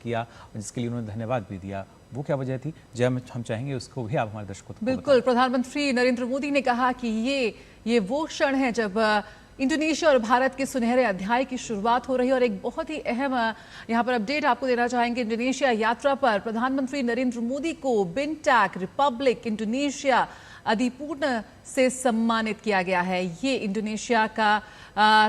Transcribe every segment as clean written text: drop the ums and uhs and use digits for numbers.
किया और जिसके लिए उन्होंने धन्यवाद भी दिया, वो क्या वजह थी? जय, हम चाहेंगे उसको भी आप हमारे दर्शकों को बिल्कुल, प्रधानमंत्री नरेंद्र मोदी ने कहा कि ये वो क्षण है जब इंडोनेशिया और भारत के सुनहरे अध्याय की शुरुआत हो रही है। और एक बहुत ही अहम यहाँ पर अपडेट आपको देना चाहेंगे। इंडोनेशिया यात्रा पर प्रधानमंत्री नरेंद्र मोदी को बिनटेक रिपब्लिक इंडोनेशिया अधिपूर्ण से सम्मानित किया गया है। ये इंडोनेशिया का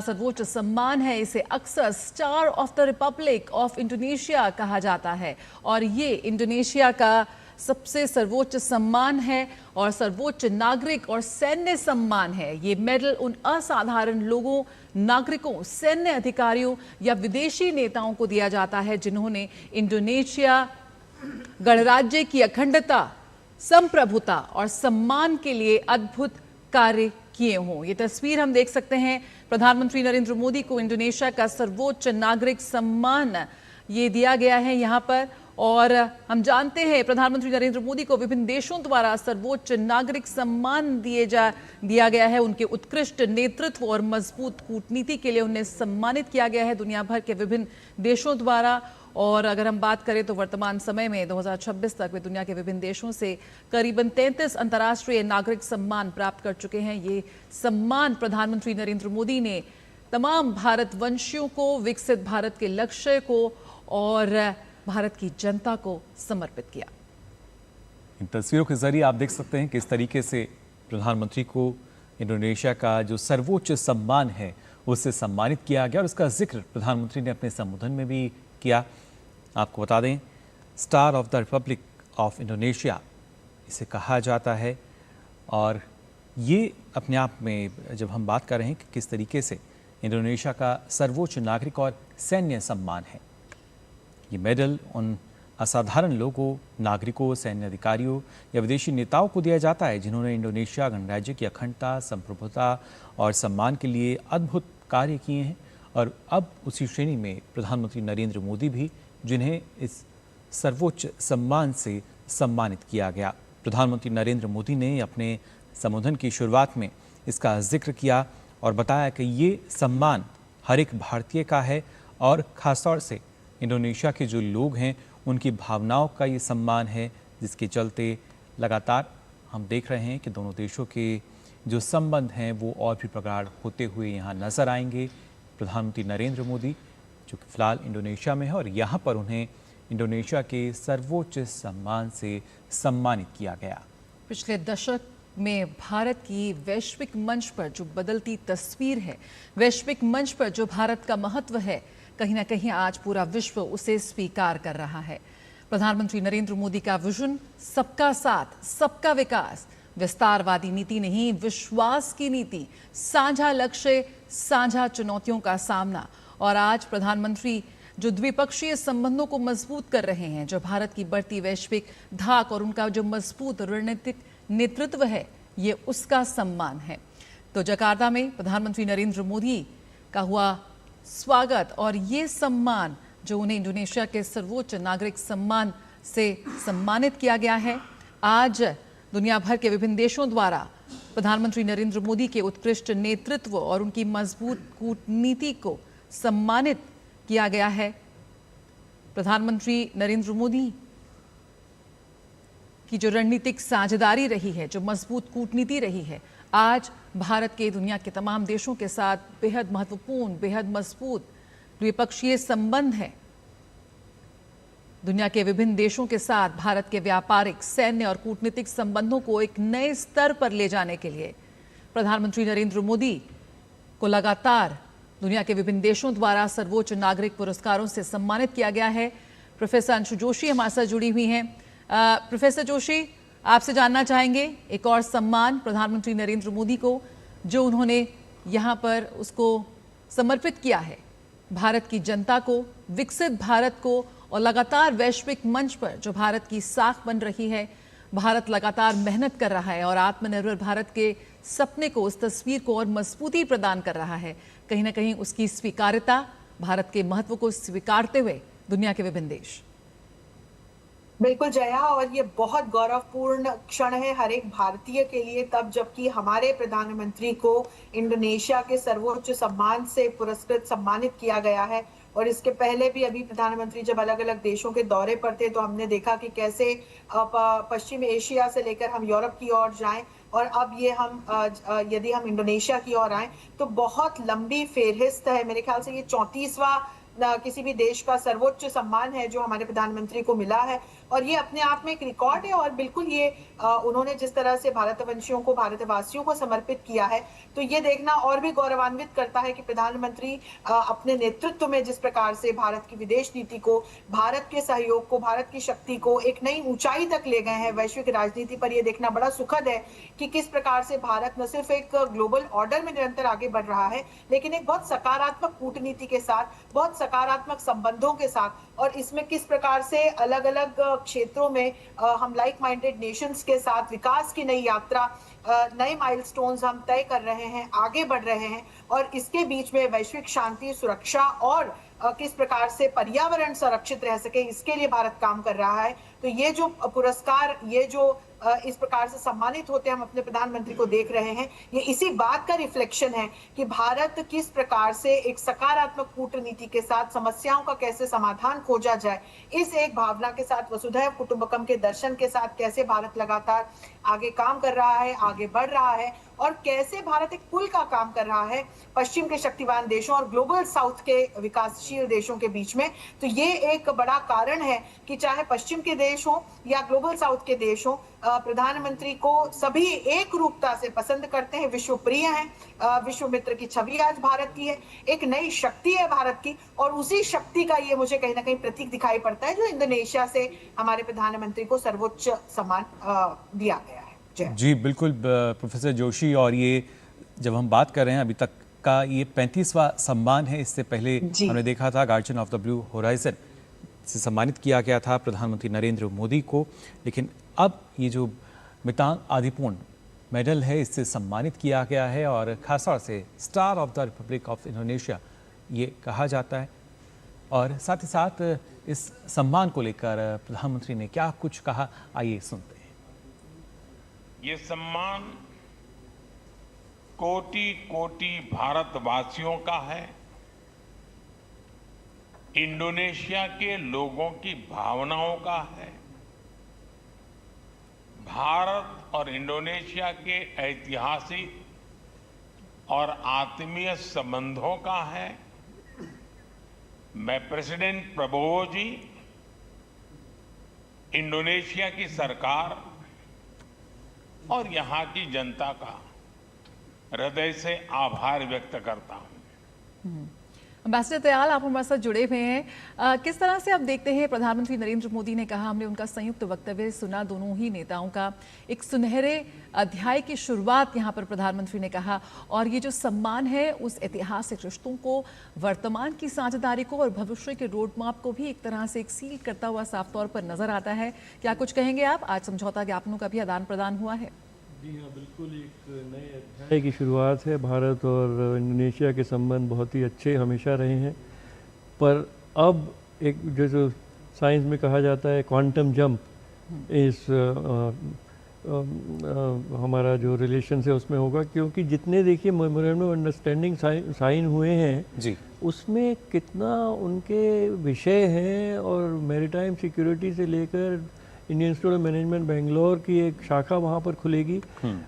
सर्वोच्च सम्मान है। इसे अक्सर star of the Republic of Indonesia कहा जाता है और ये इंडोनेशिया का सबसे सर्वोच्च सम्मान है और सर्वोच्च नागरिक और सैन्य सम्मान है। ये मेडल उन असाधारण लोगों, नागरिकों, सैन्य अधिकारियों या विदेशी नेताओं को दिया जाता है जिन्होंने इंडोनेशिया गणराज्य की अखंडता, संप्रभुता और सम्मान के लिए अद्भुत कार्य किए हों। ये तस्वीर हम देख सकते हैं। प्रधानमंत्री नरेंद्र मोदी को इंडोनेशिया का सर्वोच्च नागरिक सम्मान ये दिया गया है यहाँ पर। और हम जानते हैं प्रधानमंत्री नरेंद्र मोदी को विभिन्न देशों द्वारा सर्वोच्च नागरिक सम्मान दिया गया है। उनके उत्कृष्ट नेतृत्व और मजबूत कूटनीति के लिए उन्हें सम्मानित किया गया है दुनिया भर के विभिन्न देशों द्वारा। और अगर हम बात करें तो वर्तमान समय में 2026 तक वे दुनिया के विभिन्न देशों से करीबन 33 अंतर्राष्ट्रीय नागरिक सम्मान प्राप्त कर चुके हैं। ये सम्मान प्रधानमंत्री नरेंद्र मोदी ने तमाम भारतवंशियों को, विकसित भारत के लक्ष्य को और भारत की जनता को समर्पित किया। इन तस्वीरों के जरिए आप देख सकते हैं किस तरीके से प्रधानमंत्री को इंडोनेशिया का जो सर्वोच्च सम्मान है उससे सम्मानित किया गया और उसका जिक्र प्रधानमंत्री ने अपने संबोधन में भी किया। आपको बता दें, star of the Republic of Indonesia इसे कहा जाता है और ये अपने आप में जब हम बात कर रहे हैं कि किस तरीके से इंडोनेशिया का सर्वोच्च नागरिक और सैन्य सम्मान है, ये मेडल उन असाधारण लोगों, नागरिकों, सैन्य अधिकारियों या विदेशी नेताओं को दिया जाता है जिन्होंने इंडोनेशिया गणराज्य की अखंडता, संप्रभुता और सम्मान के लिए अद्भुत कार्य किए हैं। और अब उसी श्रेणी में प्रधानमंत्री नरेंद्र मोदी भी, जिन्हें इस सर्वोच्च सम्मान से सम्मानित किया गया। प्रधानमंत्री नरेंद्र मोदी ने अपने संबोधन की शुरुआत में इसका जिक्र किया और बताया कि ये सम्मान हर एक भारतीय का है और ख़ासतौर से इंडोनेशिया के जो लोग हैं उनकी भावनाओं का ये सम्मान है, जिसके चलते लगातार हम देख रहे हैं कि दोनों देशों के जो संबंध हैं वो और भी प्रगाढ़ होते हुए यहाँ नजर आएंगे। प्रधानमंत्री नरेंद्र मोदी जो कि फिलहाल इंडोनेशिया में है और यहाँ पर उन्हें इंडोनेशिया के सर्वोच्च सम्मान से सम्मानित किया गया। पिछले दशक में भारत की वैश्विक मंच पर जो बदलती तस्वीर है, वैश्विक मंच पर जो भारत का महत्व है, कहीं ना कहीं आज पूरा विश्व उसे स्वीकार कर रहा है। प्रधानमंत्री नरेंद्र मोदी का विजन सबका साथ, सबका विकास, विस्तारवादी नीति नहीं, विश्वास की नीति, साझा लक्ष्य, साझा चुनौतियों का सामना। और आज प्रधानमंत्री जो द्विपक्षीय संबंधों को मजबूत कर रहे हैं, जो भारत की बढ़ती वैश्विक धाक और उनका जो मजबूत रणनीतिक नेतृत्व है, ये उसका सम्मान है। तो जकार्ता में प्रधानमंत्री नरेंद्र मोदी का हुआ स्वागत और ये सम्मान जो उन्हें इंडोनेशिया के सर्वोच्च नागरिक सम्मान से सम्मानित किया गया है, आज दुनिया भर के विभिन्न देशों द्वारा प्रधानमंत्री नरेंद्र मोदी के उत्कृष्ट नेतृत्व और उनकी मजबूत कूटनीति को सम्मानित किया गया है। प्रधानमंत्री नरेंद्र मोदी की जो रणनीतिक साझेदारी रही है, जो मजबूत कूटनीति रही है, आज भारत के दुनिया के तमाम देशों के साथ बेहद महत्वपूर्ण, बेहद मजबूत द्विपक्षीय संबंध है। दुनिया के विभिन्न देशों के साथ भारत के व्यापारिक, सैन्य और कूटनीतिक संबंधों को एक नए स्तर पर ले जाने के लिए प्रधानमंत्री नरेंद्र मोदी को लगातार दुनिया के विभिन्न देशों द्वारा सर्वोच्च नागरिक पुरस्कारों से सम्मानित किया गया है। प्रोफेसर अंशु जोशी हमारे साथ जुड़ी हुई हैं। प्रोफेसर जोशी, आपसे जानना चाहेंगे एक और सम्मान प्रधानमंत्री नरेंद्र मोदी को जो उन्होंने यहाँ पर उसको समर्पित किया है भारत की जनता को, विकसित भारत को, और लगातार वैश्विक मंच पर जो भारत की साख बन रही है, भारत लगातार मेहनत कर रहा है और आत्मनिर्भर भारत के सपने को, उस तस्वीर को और मजबूती प्रदान कर रहा है। कहीं ना कहीं उसकी स्वीकार्यता, भारत के महत्व को स्वीकारते हुए दुनिया के विभिन्न देश। बिल्कुल जया, और ये बहुत गौरवपूर्ण क्षण है हर एक भारतीय के लिए, तब जबकि हमारे प्रधानमंत्री को इंडोनेशिया के सर्वोच्च सम्मान से पुरस्कृत सम्मानित किया गया है। और इसके पहले भी अभी प्रधानमंत्री जब अलग अलग देशों के दौरे पर थे तो हमने देखा कि कैसे पश्चिम एशिया से लेकर हम यूरोप की ओर जाएं, और अब ये हम यदि हम इंडोनेशिया की ओर आए तो बहुत लंबी फेहरिस्त है। मेरे ख्याल से ये 34वां किसी भी देश का सर्वोच्च सम्मान है जो हमारे प्रधानमंत्री को मिला है, और ये अपने आप में एक रिकॉर्ड है। और बिल्कुल ये उन्होंने जिस तरह से भारतवंशियों को, भारतवासियों को समर्पित किया है, तो ये देखना और भी गौरवान्वित करता है कि प्रधानमंत्री अपने नेतृत्व में जिस प्रकार से भारत की विदेश नीति को, भारत के सहयोग को, भारत की शक्ति को एक नई ऊंचाई तक ले गए हैं वैश्विक राजनीति पर। यह देखना बड़ा सुखद है कि किस प्रकार से भारत न सिर्फ एक ग्लोबल ऑर्डर में निरंतर आगे बढ़ रहा है, लेकिन एक बहुत सकारात्मक कूटनीति के साथ, बहुत सकारात्मक संबंधों के साथ, और इसमें किस प्रकार से अलग अलग क्षेत्रों में हम लाइक माइंडेड नेशंस के साथ विकास की नई यात्रा, नए माइलस्टोन्स हम तय कर रहे हैं, आगे बढ़ रहे हैं, और इसके बीच में वैश्विक शांति, सुरक्षा और किस प्रकार से पर्यावरण संरक्षित रह सके, इसके लिए भारत काम कर रहा है। तो ये जो पुरस्कार, ये जो इस प्रकार से सम्मानित होते हम अपने प्रधानमंत्री को देख रहे हैं, ये इसी बात का रिफ्लेक्शन है कि भारत किस प्रकार से एक सकारात्मक कूटनीति के साथ समस्याओं का कैसे समाधान खोजा जाए, इस एक भावना के साथ, वसुधैव कुटुंबकम के दर्शन के साथ कैसे भारत लगातार आगे काम कर रहा है, आगे बढ़ रहा है, और कैसे भारत एक पुल का काम कर रहा है पश्चिम के शक्तिवान देशों और ग्लोबल साउथ के विकासशील देशों के बीच में। तो ये एक बड़ा कारण है कि चाहे पश्चिम के देश हो या ग्लोबल साउथ के देश हो, प्रधानमंत्री को सभी एक रूपता से पसंद करते हैं, विश्व प्रिय हैं, विश्व मित्र की छवि आज भारत की है, एक नई शक्ति है भारत की, और उसी शक्ति का ये मुझे कहीं ना कहीं प्रतीक दिखाई पड़ता है जो इंडोनेशिया से हमारे प्रधानमंत्री को सर्वोच्च सम्मान दिया गया है। जी बिल्कुल प्रोफेसर जोशी, और ये जब हम बात कर रहे हैं अभी तक का ये 35वां सम्मान है। इससे पहले हमने देखा था guardian of the blue horizon से सम्मानित किया गया था प्रधानमंत्री नरेंद्र मोदी को, लेकिन अब ये जो मितांग आदिपुर्ण मेडल है इससे सम्मानित किया गया है, और खासतौर से star of the Republic of Indonesia ये कहा जाता है। और साथ ही साथ इस सम्मान को लेकर प्रधानमंत्री ने क्या कुछ कहा, आइए सुनते हैं। ये सम्मान कोटि कोटि भारतवासियों का है, इंडोनेशिया के लोगों की भावनाओं का है, भारत और इंडोनेशिया के ऐतिहासिक और आत्मीय संबंधों का है। मैं प्रेसिडेंट प्रबोवो जी, इंडोनेशिया की सरकार और यहाँ की जनता का हृदय से आभार व्यक्त करता हूँ। एम्बेसडर दयाल, आप हमारे साथ जुड़े हुए हैं। किस तरह से आप देखते हैं, प्रधानमंत्री नरेंद्र मोदी ने कहा, हमने उनका संयुक्त वक्तव्य सुना, दोनों ही नेताओं का, एक सुनहरे अध्याय की शुरुआत यहाँ पर प्रधानमंत्री ने कहा, और ये जो सम्मान है उस ऐतिहासिक रिश्तों को, वर्तमान की साझेदारी को और भविष्य के रोड मैप को भी एक तरह से एक सील करता हुआ साफ तौर पर नजर आता है। क्या कुछ कहेंगे आप? आज समझौता ज्ञापनों का भी आदान प्रदान हुआ है। जी हाँ, बिल्कुल एक नए अध्याय की शुरुआत है। भारत और इंडोनेशिया के संबंध बहुत ही अच्छे हमेशा रहे हैं, पर अब एक जो साइंस में कहा जाता है क्वांटम जंप, इस हमारा जो रिलेशन है उसमें होगा, क्योंकि जितने देखिए मेमोरेंडम ऑफ अंडरस्टैंडिंग साइन हुए हैं जी, उसमें कितना उनके विषय हैं, और मैरीटाइम सिक्योरिटी से लेकर Indian institute of management Bangalore की एक शाखा वहाँ पर खुलेगी,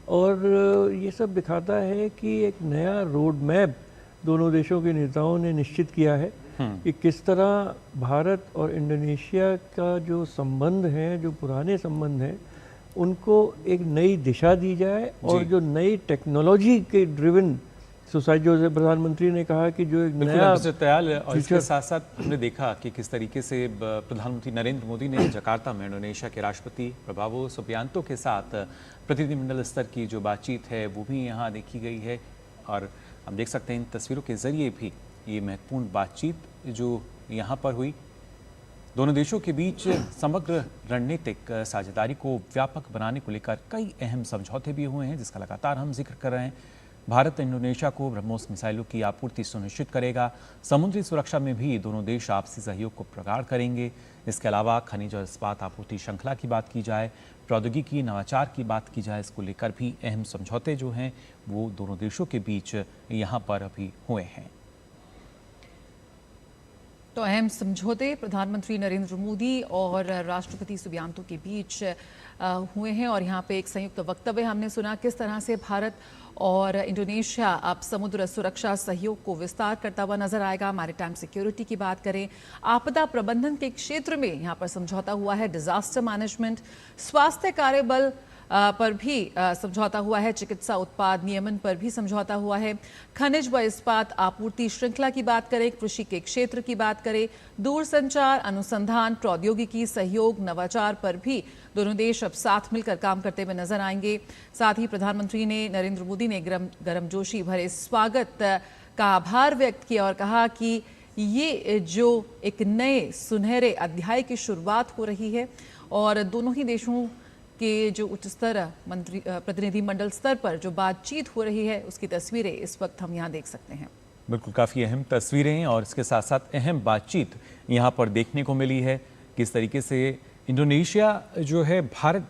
और ये सब दिखाता है कि एक नया रोड मैप दोनों देशों के नेताओं ने निश्चित किया है कि किस तरह भारत और इंडोनेशिया का जो संबंध है, जो पुराने संबंध हैं, उनको एक नई दिशा दी जाए, और जो नई टेक्नोलॉजी के ड्रिवन सोसाइटी, जो प्रधानमंत्री ने कहा कि जो एक नया दयाल, और इसके साथ साथ हमने देखा कि किस तरीके से प्रधानमंत्री नरेंद्र मोदी ने जकार्ता में इंडोनेशिया के राष्ट्रपति प्रभावो सुबियांतो के साथ प्रतिनिधिमंडल स्तर की जो बातचीत है वो भी यहाँ देखी गई है, और हम देख सकते हैं इन तस्वीरों के जरिए भी ये महत्वपूर्ण बातचीत जो यहाँ पर हुई। दोनों देशों के बीच समग्र रणनीतिक साझेदारी को व्यापक बनाने को लेकर कई अहम समझौते भी हुए हैं, जिसका लगातार हम जिक्र कर रहे हैं। भारत इंडोनेशिया को ब्रह्मोस मिसाइलों की आपूर्ति सुनिश्चित करेगा। समुद्री सुरक्षा में भी दोनों देश आपसी सहयोग को प्रगाढ़ करेंगे। इसके अलावा खनिज और इस्पात आपूर्ति श्रृंखला की बात की जाए, प्रौद्योगिकी नवाचार की बात की जाए, इसको लेकर भी अहम समझौते जो हैं वो दोनों देशों के बीच यहाँ पर अभी हुए हैं। तो अहम समझौते प्रधानमंत्री नरेंद्र मोदी और राष्ट्रपति सुबियांतो के बीच हुए हैं और यहाँ पे एक संयुक्त वक्तव्य हमने सुना किस तरह से भारत और इंडोनेशिया अब समुद्र सुरक्षा सहयोग को विस्तार करता हुआ नजर आएगा। मैरीटाइम सिक्योरिटी की बात करें, आपदा प्रबंधन के क्षेत्र में यहाँ पर समझौता हुआ है। डिजास्टर मैनेजमेंट, स्वास्थ्य कार्यबल पर भी समझौता हुआ है। चिकित्सा उत्पाद नियमन पर भी समझौता हुआ है। खनिज व इस्पात आपूर्ति श्रृंखला की बात करें, कृषि के क्षेत्र की बात करें, दूरसंचार, अनुसंधान, प्रौद्योगिकी, सहयोग, नवाचार पर भी दोनों देश अब साथ मिलकर काम करते हुए नजर आएंगे। साथ ही प्रधानमंत्री ने नरेंद्र मोदी ने गर्मजोशी भरे स्वागत का आभार व्यक्त किया और कहा कि ये जो एक नए सुनहरे अध्याय की शुरुआत हो रही है और दोनों ही देशों के जो उच्च स्तर प्रतिनिधि मंडल स्तर पर जो बातचीत हो रही है उसकी तस्वीरें इस वक्त हम यहाँ देख सकते हैं। बिल्कुल, काफ़ी अहम तस्वीरें हैं और इसके साथ साथ अहम बातचीत यहाँ पर देखने को मिली है। किस तरीके से इंडोनेशिया जो है भारत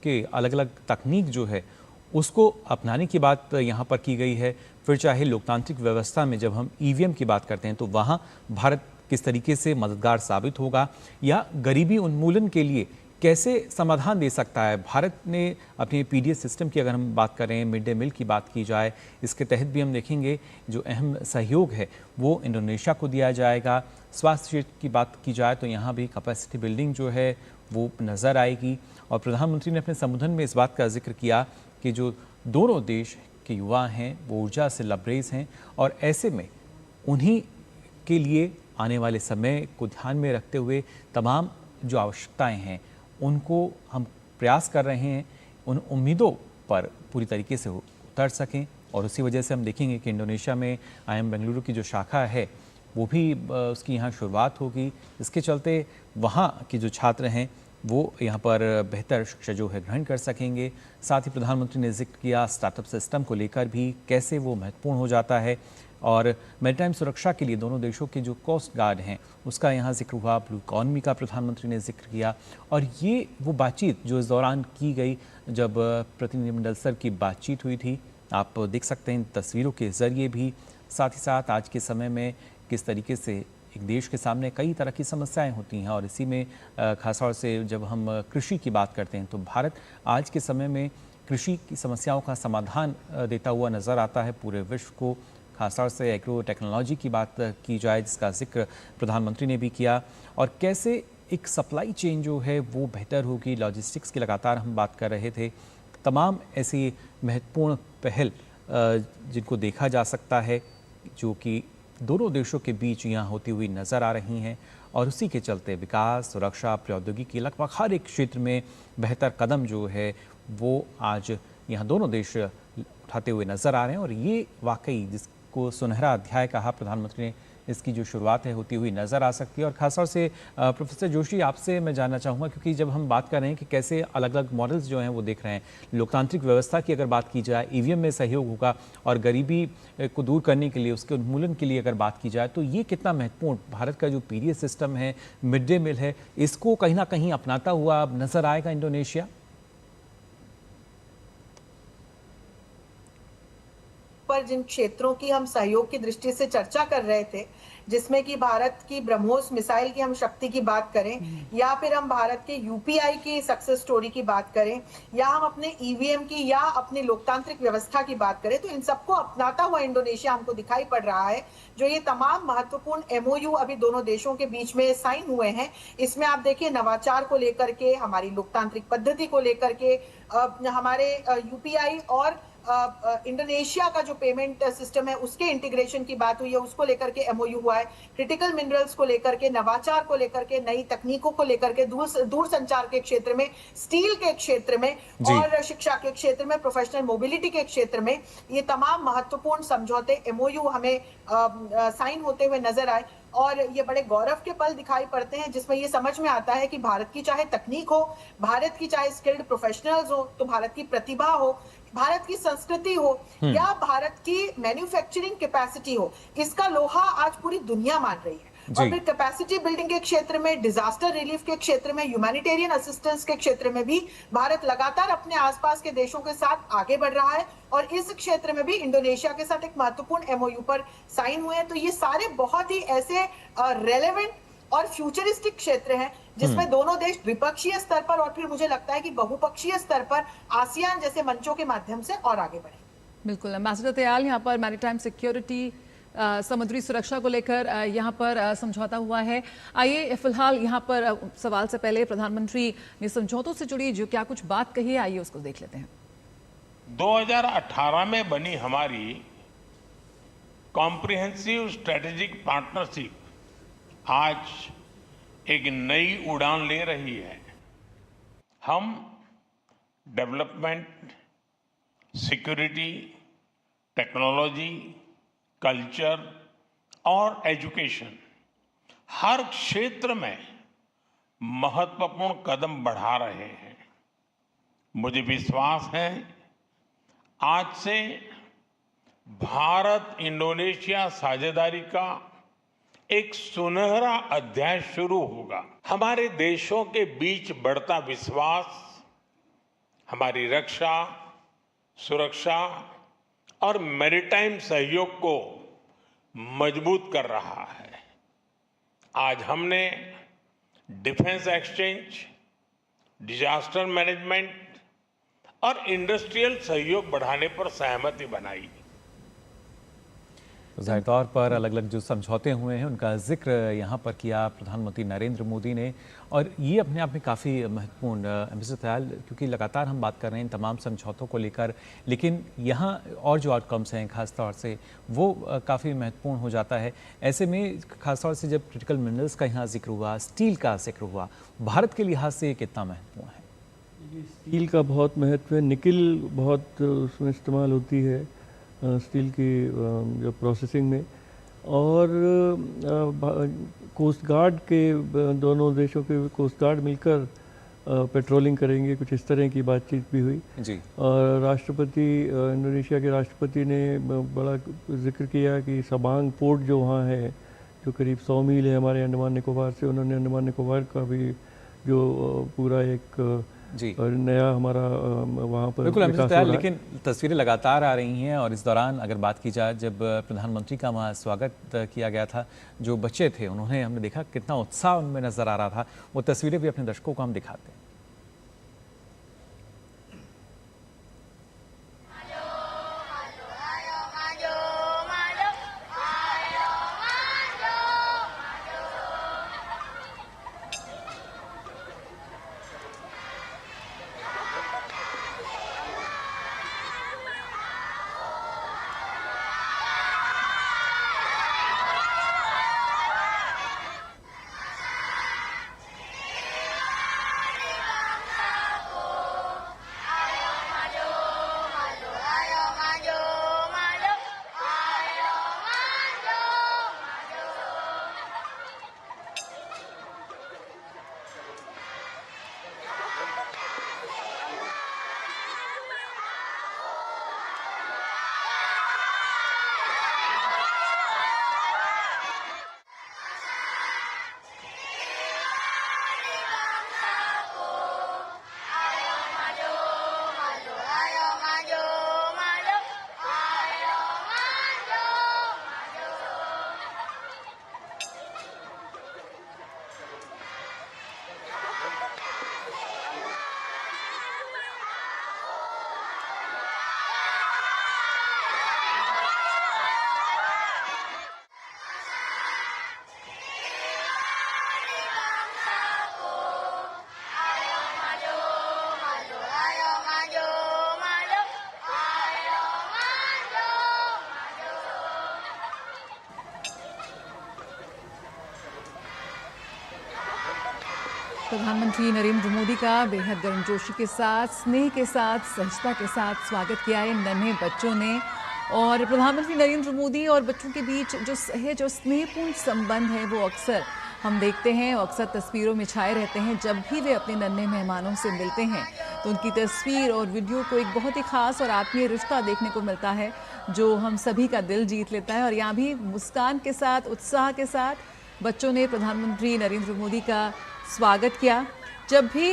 के अलग अलग तकनीक जो है उसको अपनाने की बात यहाँ पर की गई है। फिर चाहे लोकतांत्रिक व्यवस्था में जब हम ईवीएम की बात करते हैं तो वहाँ भारत किस तरीके से मददगार साबित होगा या गरीबी उन्मूलन के लिए कैसे समाधान दे सकता है। भारत ने अपने पीडीएस सिस्टम की अगर हम बात करें, मिड डे मील की बात की जाए, इसके तहत भी हम देखेंगे जो अहम सहयोग है वो इंडोनेशिया को दिया जाएगा। स्वास्थ्य क्षेत्र की बात की जाए तो यहाँ भी कैपेसिटी बिल्डिंग जो है वो नज़र आएगी। और प्रधानमंत्री ने अपने संबोधन में इस बात का जिक्र किया कि जो दोनों देश के युवा हैं वो ऊर्जा से लबरेज हैं और ऐसे में उन्हीं के लिए आने वाले समय को ध्यान में रखते हुए तमाम जो आवश्यकताएँ हैं उनको हम प्रयास कर रहे हैं उन उम्मीदों पर पूरी तरीके से उतर सकें। और उसी वजह से हम देखेंगे कि इंडोनेशिया में IIM बेंगलुरु की जो शाखा है वो भी उसकी यहाँ शुरुआत होगी। इसके चलते वहाँ के जो छात्र हैं वो यहाँ पर बेहतर शिक्षा जो है ग्रहण कर सकेंगे। साथ ही प्रधानमंत्री ने जिक्र किया स्टार्टअप सिस्टम को लेकर भी कैसे वो महत्वपूर्ण हो जाता है और मैरीटाइम सुरक्षा के लिए दोनों देशों के जो कोस्ट गार्ड हैं उसका यहाँ जिक्र हुआ। ब्लू इकॉनमी का प्रधानमंत्री ने जिक्र किया और ये वो बातचीत जो इस दौरान की गई जब प्रतिनिधिमंडल स्तर की बातचीत हुई थी, आप देख सकते हैं इन तस्वीरों के ज़रिए भी। साथ ही साथ आज के समय में किस तरीके से एक देश के सामने कई तरह की समस्याएं होती हैं और इसी में खासतौर से जब हम कृषि की बात करते हैं तो भारत आज के समय में कृषि की समस्याओं का समाधान देता हुआ नज़र आता है पूरे विश्व को। खासतौर से एग्रो टेक्नोलॉजी की बात की जाए जिसका जिक्र प्रधानमंत्री ने भी किया और कैसे एक सप्लाई चेन जो है वो बेहतर होगी। लॉजिस्टिक्स की लगातार हम बात कर रहे थे। तमाम ऐसी महत्वपूर्ण पहल जिनको देखा जा सकता है जो कि दोनों देशों के बीच यहाँ होती हुई नज़र आ रही हैं और उसी के चलते विकास, सुरक्षा, प्रौद्योगिकी लगभग हर एक क्षेत्र में बेहतर कदम जो है वो आज यहाँ दोनों देश उठाते हुए नज़र आ रहे हैं। और ये वाकई जिसको सुनहरा अध्याय कहा प्रधानमंत्री ने, इसकी जो शुरुआत है होती हुई नज़र आ सकती है। और खासतौर से प्रोफेसर जोशी आपसे मैं जानना चाहूँगा क्योंकि जब हम बात कर रहे हैं कि कैसे अलग अलग मॉडल्स जो हैं वो देख रहे हैं, लोकतांत्रिक व्यवस्था की अगर बात की जाए, ईवीएम में सहयोग होगा और गरीबी को दूर करने के लिए, उसके उन्मूलन के लिए अगर बात की जाए तो ये कितना महत्वपूर्ण भारत का जो पीडीएस सिस्टम है, मिड डे मील है, इसको कहीं ना कहीं अपनाता हुआ अब नज़र आएगा इंडोनेशिया? पर जिन क्षेत्रों की हम सहयोग की दृष्टि से चर्चा कर रहे थे, जिसमें कि भारत की ब्रह्मोस मिसाइल की हम शक्ति की बात करें या फिर हम भारत के यूपीआई की सक्सेस स्टोरी की बात करें या हम अपने ईवीएम की या अपनी लोकतांत्रिक व्यवस्था की बात करें, तो इन सबको अपनाता हुआ इंडोनेशिया हमको दिखाई पड़ रहा है। जो ये तमाम महत्वपूर्ण एमओयू अभी दोनों देशों के बीच में साइन हुए हैं, इसमें आप देखिए नवाचार को लेकर के, हमारी लोकतांत्रिक पद्धति को लेकर के, हमारे यूपीआई और इंडोनेशिया का जो पेमेंट सिस्टम है उसके इंटीग्रेशन की बात हुई है, उसको लेकर के एमओयू हुआ है। क्रिटिकल मिनरल्स को लेकर के, नवाचार को लेकर के, नई तकनीकों को लेकर के, दूर संचार के क्षेत्र में, स्टील के क्षेत्र में और शिक्षा के क्षेत्र में, प्रोफेशनल मोबिलिटी के क्षेत्र में, ये तमाम महत्वपूर्ण समझौते एमओयू हमें साइन होते हुए नजर आए और ये बड़े गौरव के पल दिखाई पड़ते हैं जिसमें ये समझ में आता है कि भारत की चाहे तकनीक हो, भारत की चाहे स्किल्ड प्रोफेशनल्स हो, तो भारत की प्रतिभा हो, भारत की संस्कृति हो या भारत की मैन्युफैक्चरिंग कैपेसिटी हो, इसका लोहा आज पूरी दुनिया मान रही है। और फिर कैपेसिटी बिल्डिंग के क्षेत्र में, डिजास्टर रिलीफ के क्षेत्र में, ह्यूमैनिटेरियन असिस्टेंस के क्षेत्र में भी भारत लगातार अपने आसपास के देशों के साथ आगे बढ़ रहा है और इस क्षेत्र में भी इंडोनेशिया के साथ एक महत्वपूर्ण एमओयू पर साइन हुए हैं। तो ये सारे बहुत ही ऐसे रेलेवेंट और फ्यूचरिस्टिक क्षेत्र हैं जिसमें दोनों देश द्विपक्षीय स्तर पर और फिर मुझे लगता है कि बहुपक्षीय स्तर पर आसियान जैसे मंचों के माध्यम से और आगे बढ़े। बिल्कुल, एम्बेसडर दयाल, यहाँ पर मैरीटाइम सिक्योरिटी, समुद्री सुरक्षा को लेकर यहाँ पर समझौता हुआ है। आइए फिलहाल यहाँ पर सवाल से पहले प्रधानमंत्री ने समझौतों से जुड़ी जो क्या कुछ बात कही है, आइए उसको देख लेते हैं। 2018 में बनी हमारी कॉम्प्रिहेंसिव स्ट्रेटेजिक पार्टनरशिप आज एक नई उड़ान ले रही है। हम डेवलपमेंट, सिक्योरिटी, टेक्नोलॉजी, कल्चर और एजुकेशन हर क्षेत्र में महत्वपूर्ण कदम बढ़ा रहे हैं। मुझे विश्वास है आज से भारत इंडोनेशिया साझेदारी का एक सुनहरा अध्याय शुरू होगा। हमारे देशों के बीच बढ़ता विश्वास हमारी रक्षा, सुरक्षा और मैरीटाइम सहयोग को मजबूत कर रहा है। आज हमने डिफेंस एक्सचेंज, डिजास्टर मैनेजमेंट और इंडस्ट्रियल सहयोग बढ़ाने पर सहमति बनाई। ज़ाहिर तौर पर अलग अलग जो समझौते हुए हैं उनका जिक्र यहाँ पर किया प्रधानमंत्री नरेंद्र मोदी ने, और ये अपने आप में काफ़ी महत्वपूर्ण एम्बेसडर दयाल, क्योंकि लगातार हम बात कर रहे हैं इन तमाम समझौतों को लेकर, लेकिन यहाँ और जो आउटकम्स हैं खास तौर से वो काफ़ी महत्वपूर्ण हो जाता है। ऐसे में खास तौर से जब क्रिटिकल मिनरल्स का यहाँ जिक्र हुआ, स्टील का जिक्र हुआ, भारत के लिहाज से ये कितना महत्वपूर्ण है? स्टील का बहुत महत्व है, निकिल बहुत उसमें इस्तेमाल होती है, स्टील की जो प्रोसेसिंग में, और कोस्ट गार्ड के दोनों देशों के कोस्ट गार्ड मिलकर पेट्रोलिंग करेंगे, कुछ इस तरह की बातचीत भी हुई जी। और राष्ट्रपति, इंडोनेशिया के राष्ट्रपति ने बड़ा जिक्र किया कि सबांग पोर्ट जो वहाँ है, जो करीब 100 मील है हमारे अंडमान निकोबार से, उन्होंने अंडमान निकोबार का भी जो पूरा एक जी और नया हमारा वहाँ पर बिल्कुल विकास हो रहा है। लेकिन तस्वीरें लगातार आ रही हैं और इस दौरान अगर बात की जाए, जब प्रधानमंत्री का वहाँ स्वागत किया गया था, जो बच्चे थे उन्होंने, हमने देखा कितना उत्साह उनमें नजर आ रहा था। वो तस्वीरें भी अपने दर्शकों को हम दिखाते हैं। प्रधानमंत्री नरेंद्र मोदी का बेहद गर्मजोशी के साथ, स्नेह के साथ, सहजता के साथ स्वागत किया है नन्हे बच्चों ने। और प्रधानमंत्री नरेंद्र मोदी और बच्चों के बीच जो सहज और स्नेहपूर्ण संबंध है वो अक्सर हम देखते हैं, अक्सर तस्वीरों में छाए रहते हैं। जब भी वे अपने नन्हे मेहमानों से मिलते हैं तो उनकी तस्वीर और वीडियो को एक बहुत ही खास और आत्मीय रिश्ता देखने को मिलता है जो हम सभी का दिल जीत लेता है। और यहाँ भी मुस्कान के साथ, उत्साह के साथ बच्चों ने प्रधानमंत्री नरेंद्र मोदी का स्वागत किया। जब भी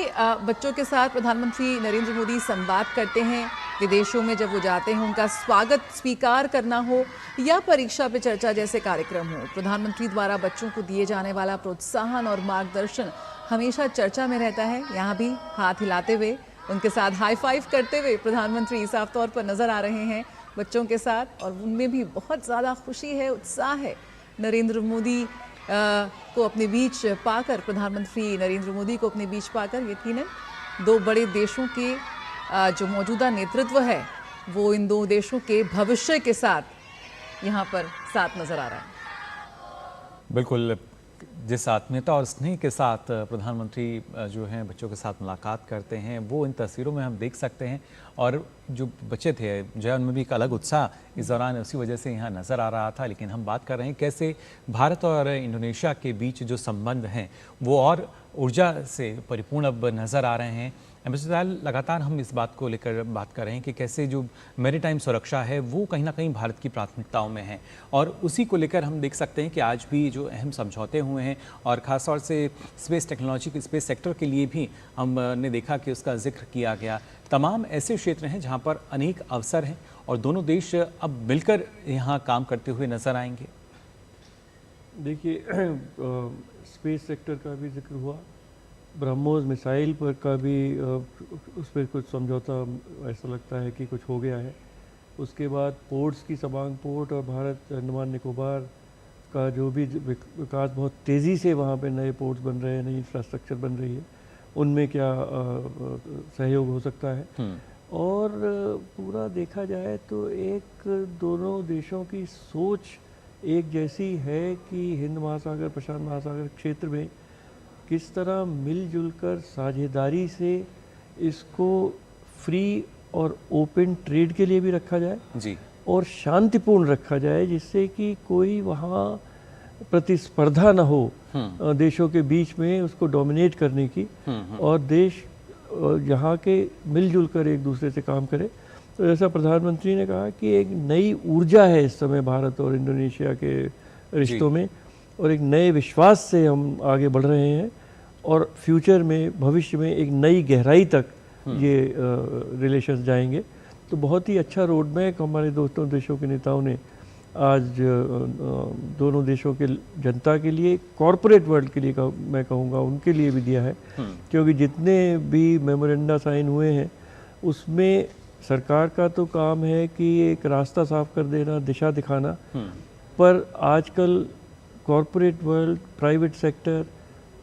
बच्चों के साथ प्रधानमंत्री नरेंद्र मोदी संवाद करते हैं, विदेशों में जब वो जाते हैं, उनका स्वागत स्वीकार करना हो या परीक्षा पे चर्चा जैसे कार्यक्रम हो, प्रधानमंत्री द्वारा बच्चों को दिए जाने वाला प्रोत्साहन और मार्गदर्शन हमेशा चर्चा में रहता है। यहाँ भी हाथ हिलाते हुए, उनके साथ हाई फाइव करते हुए प्रधानमंत्री साफ तौर पर नजर आ रहे हैं बच्चों के साथ, और उनमें भी बहुत ज़्यादा खुशी है, उत्साह है। नरेंद्र मोदी को अपने बीच पाकर, प्रधानमंत्री नरेंद्र मोदी को अपने बीच पाकर यकीनन दो बड़े देशों के जो मौजूदा नेतृत्व है वो इन दो देशों के भविष्य के साथ यहाँ पर साथ नजर आ रहा है। बिल्कुल, जिस आत्मीयता और स्नेह के साथ प्रधानमंत्री जो हैं बच्चों के साथ मुलाकात करते हैं, वो इन तस्वीरों में हम देख सकते हैं। और जो बच्चे थे जो उनमें भी एक अलग उत्साह इस दौरान उसी वजह से यहाँ नज़र आ रहा था। लेकिन हम बात कर रहे हैं कैसे भारत और इंडोनेशिया के बीच जो संबंध हैं वो और ऊर्जा से परिपूर्ण अब नज़र आ रहे हैं। एम्बेसडर, लगातार हम इस बात को लेकर बात कर रहे हैं कि कैसे जो मैरीटाइम सुरक्षा है वो कहीं ना कहीं भारत की प्राथमिकताओं में है, और उसी को लेकर हम देख सकते हैं कि आज भी जो अहम समझौते हुए हैं, और ख़ासतौर से स्पेस टेक्नोलॉजी के स्पेस सेक्टर के लिए भी हमने देखा कि उसका जिक्र किया गया। तमाम ऐसे क्षेत्र हैं जहाँ पर अनेक अवसर हैं और दोनों देश अब मिलकर यहाँ काम करते हुए नजर आएंगे। देखिए, स्पेस सेक्टर का भी जिक्र हुआ, ब्रह्मोस मिसाइल पर का भी उस पर कुछ समझौता ऐसा लगता है कि कुछ हो गया है। उसके बाद पोर्ट्स की, तवांग पोर्ट और भारत अंडमान निकोबार का जो भी विकास, बहुत तेज़ी से वहाँ पे नए पोर्ट्स बन रहे हैं, नई इंफ्रास्ट्रक्चर बन रही है, उनमें क्या सहयोग हो सकता है। और पूरा देखा जाए तो एक दोनों देशों की सोच एक जैसी है कि हिंद महासागर, प्रशांत महासागर क्षेत्र में किस तरह मिलजुल कर साझेदारी से इसको फ्री और ओपन ट्रेड के लिए भी रखा जाए जी, और शांतिपूर्ण रखा जाए, जिससे कि कोई वहाँ प्रतिस्पर्धा न हो देशों के बीच में उसको डोमिनेट करने की, और देश यहाँ के मिलजुल कर एक दूसरे से काम करे। तो जैसा प्रधानमंत्री ने कहा कि एक नई ऊर्जा है इस समय भारत और इंडोनेशिया के रिश्तों में, और एक नए विश्वास से हम आगे बढ़ रहे हैं, और फ्यूचर में, भविष्य में एक नई गहराई तक ये रिलेशंस जाएंगे। तो बहुत ही अच्छा रोड मैप हमारे दोस्तों देशों के नेताओं ने आज दोनों देशों के जनता के लिए, कॉरपोरेट वर्ल्ड के लिए मैं कहूँगा उनके लिए भी दिया है। क्योंकि जितने भी मेमोरेंडा साइन हुए हैं उसमें सरकार का तो काम है कि एक रास्ता साफ कर देना, दिशा दिखाना, पर आजकल corporate world, private sector,